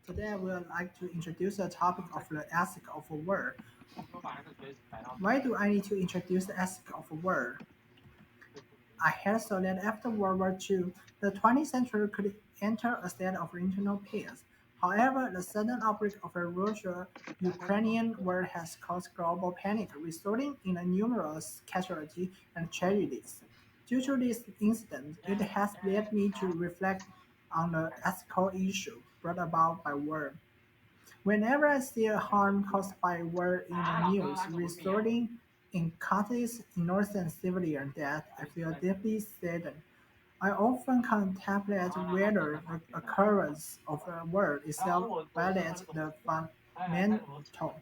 Today I would like to introduce the topic of the ethic of war. Why do I need to introduce the ethic of war? I had thought that after World War II, the 20th century could enter a state of internal peace. However, the sudden outbreak of the Russia-Ukrainian war has caused global panic, resulting in numerous casualties and tragedies. Due to this incident, it has led me to reflect on the ethical issue brought about by war. Whenever I see a harm caused by war in the news, resulting in countless innocent civilian deaths, I feel deeply saddened. I often contemplate whether the occurrence of a war itself violates the fundamental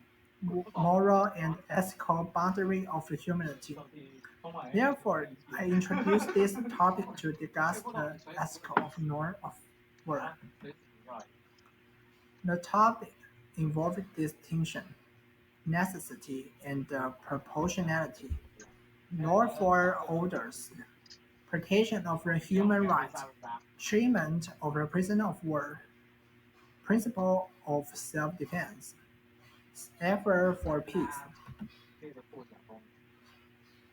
moral and ethical boundary of humanity. Therefore, I introduce this topic to discuss the ethical of norm of war. The topic involves distinction, necessity, and proportionality, law for orders, protection of the human rights, treatment of the prisoner of war, principle of self-defense, effort for peace.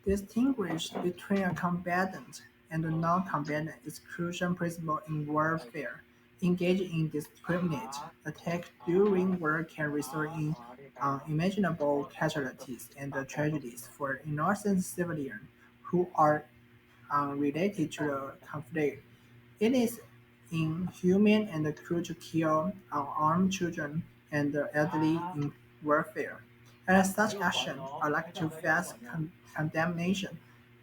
Distinguish between a combatant and a non-combatant exclusion principle in warfare. Engaging in indiscriminate attack during war can result in unimaginable casualties and tragedies for innocent civilians who are unrelated to the conflict. It is inhumane and cruel to kill unarmed children and the elderly in warfare. And such action are likely to face condemnation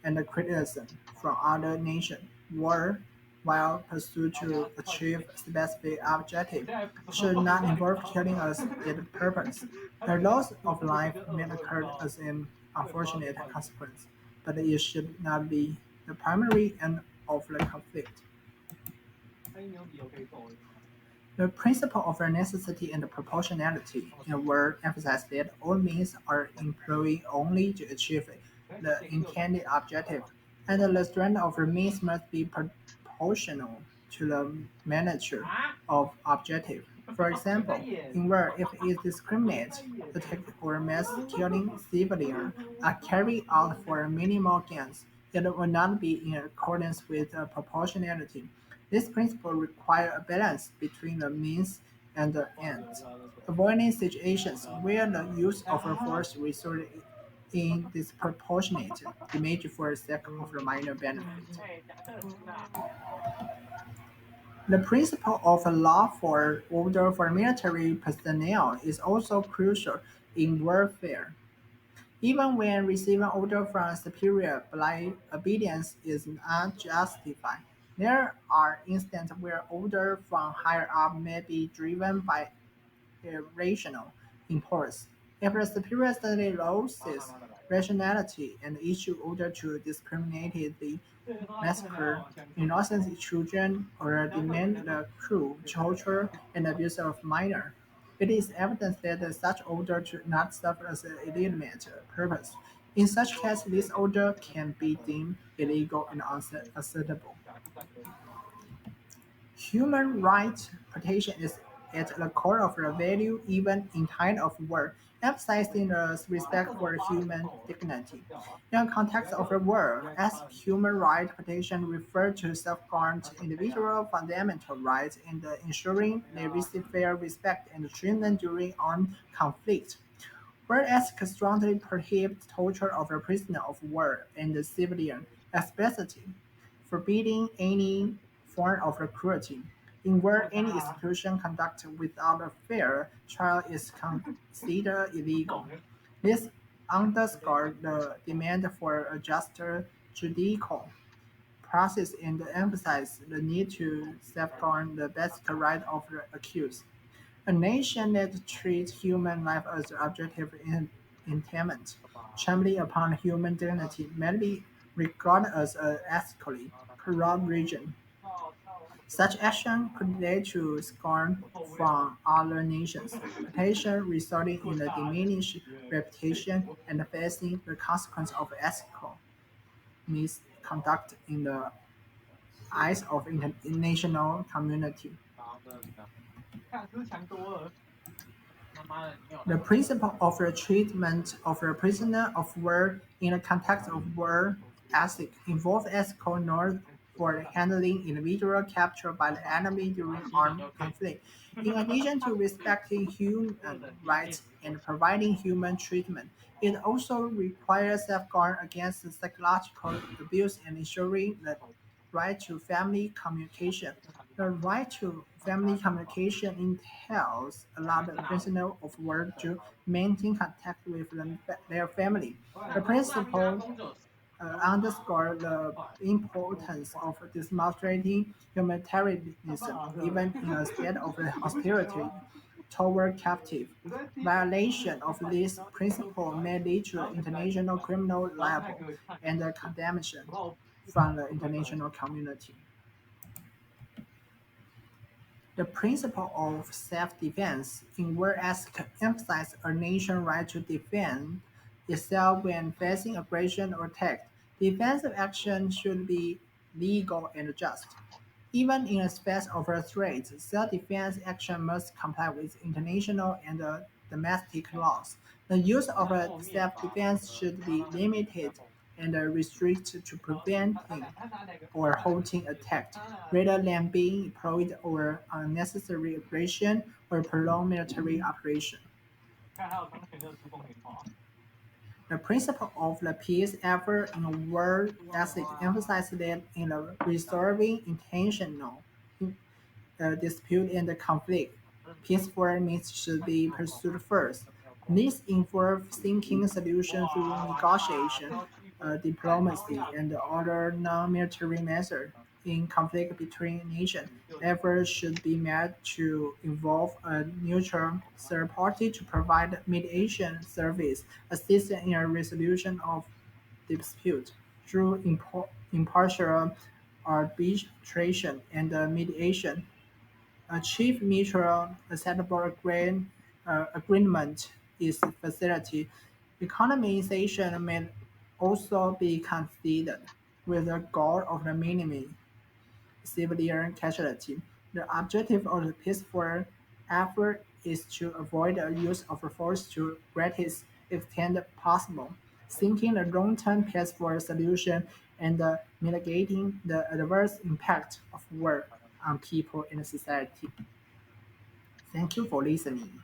and criticism from other nations. War, while pursued to achieve specific objective, should not involve killing us with purpose. The loss of life may occur as an unfortunate consequence, but it should not be the primary end of the conflict. The principle of necessity and proportionality in a word emphasizes that all means are employed only to achieve the intended objective, and the strength of the means must be proportional to the magnitude of objective. For example, in war, if it is discriminate, attack or mass killing civilians are carried out for minimal gains, it will not be in accordance with proportionality. This principle requires a balance between the means and the ends, avoiding situations where the use of force results in disproportionate damage for the sake of the minor benefit. The principle of a lawful order for military personnel is also crucial in warfare. Even when receiving order from superior, blind obedience is unjustified. There are instances where order from higher up may be driven by irrational impulse. If the superior suddenly loses rationality and issue order to discriminately massacre innocent children or demand the cruel torture and abuse of minors, it is evident that such order should not serve as a legitimate purpose. In such case, this order can be deemed illegal and unacceptable. Human rights protection is at the core of the value even in time of war, emphasizing the respect for human dignity. In the context of the war, as human rights protection refers to safeguarding individual fundamental rights and ensuring they receive fair respect and treatment during armed conflict. Whereas strongly prohibits torture of a prisoner of war and the civilian, especially forbidding any form of cruelty. In war, any execution conducted without a fair trial is considered illegal. This underscores the demand for a juster judicial process and emphasizes the need to safeguard the basic rights of the accused. A nation that treats human life as objective intent, trampling upon human dignity, may be regarded as an ethically corrupt region. Such action could lead to scorn from other nations, potentially resulting in a diminished reputation and facing the consequence of ethical misconduct in the eyes of international community. The principle of the treatment of a prisoner of war in the context of war ethics involves ethical norms for handling individuals captured by the enemy during armed conflict. In addition to respecting human rights and providing human treatment, it also requires safeguard against psychological abuse and ensuring the right to family communication. The right to family communication entails allowing the prisoner of war to maintain contact with their family. The principle underscores the importance of demonstrating humanitarianism even in a state of hostility toward captive. Violation of this principle may lead to international criminal liable and condemnation from the international community. The principle of self-defense in war ethics emphasizes a nation's right to defend itself when facing aggression or attack. Defensive action should be legal and just. Even in the face of a threat, self-defense action must comply with international and domestic laws. The use of self-defense should be limited and restricted to preventing or halting attack, rather than being employed or unnecessary aggression or prolonged military operation. The principle of the peace effort in war ethics emphasizes that in the resolving intentional dispute and conflict, peaceful means should be pursued first. This involves seeking solutions through negotiation, diplomacy, and other non-military methods. In conflict between nations, efforts should be made to involve a neutral third party to provide mediation service, assisting in a resolution of dispute through impartial arbitration and mediation. Achieve mutual acceptable agreement is facility. Economization may also be considered with the goal of the minimum civilian casualty. The objective of the peaceful effort is to avoid the use of force to greatest extent possible, seeking a long-term peaceful solution and mitigating the adverse impact of war on people and society. Thank you for listening.